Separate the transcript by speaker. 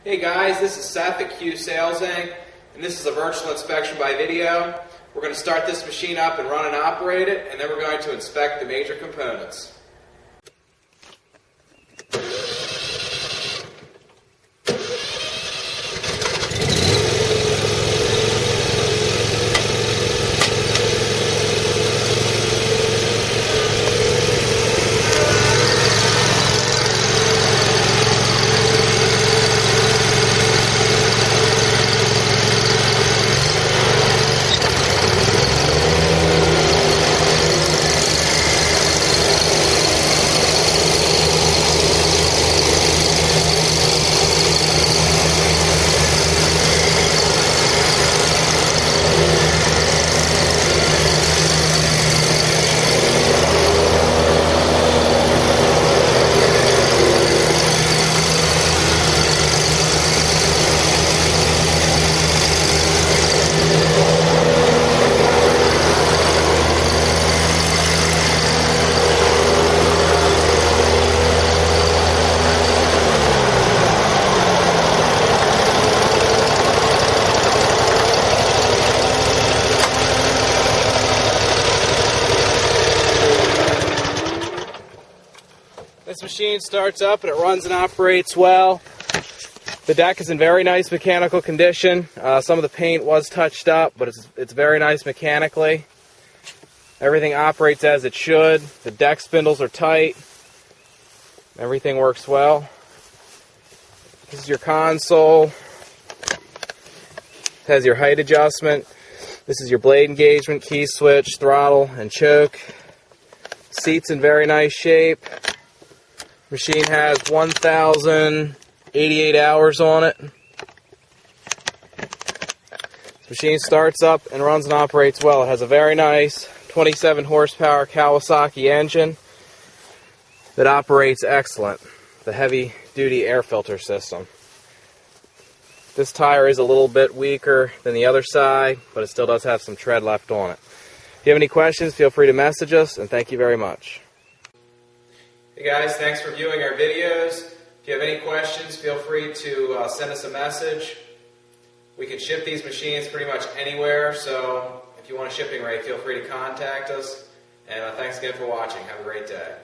Speaker 1: Hey guys, this is Seth at Q Sales Inc. and this is a virtual inspection by video. We're going to start this machine up and run and operate it, and then we're going to inspect the major components. This machine starts up and it runs and operates well. The deck is in very nice mechanical condition. Some of the paint was touched up, but it's very nice mechanically. Everything operates as it should. The deck spindles are tight. Everything works well. This is your console. It has your height adjustment. This is your blade engagement, key switch, throttle, and choke. Seat's in very nice shape. Machine has 1,088 hours on it. This machine starts up and runs and operates well. It has a very nice 27 horsepower Kawasaki engine that operates excellent. The heavy duty air filter system. This tire is a little bit weaker than the other side, but it still does have some tread left on it. If you have any questions, feel free to message us, and thank you very much. Hey guys, thanks for viewing our videos. If you have any questions, feel free to send us a message. We can ship these machines pretty much anywhere, so if you want a shipping rate, feel free to contact us. And thanks again for watching. Have a great day.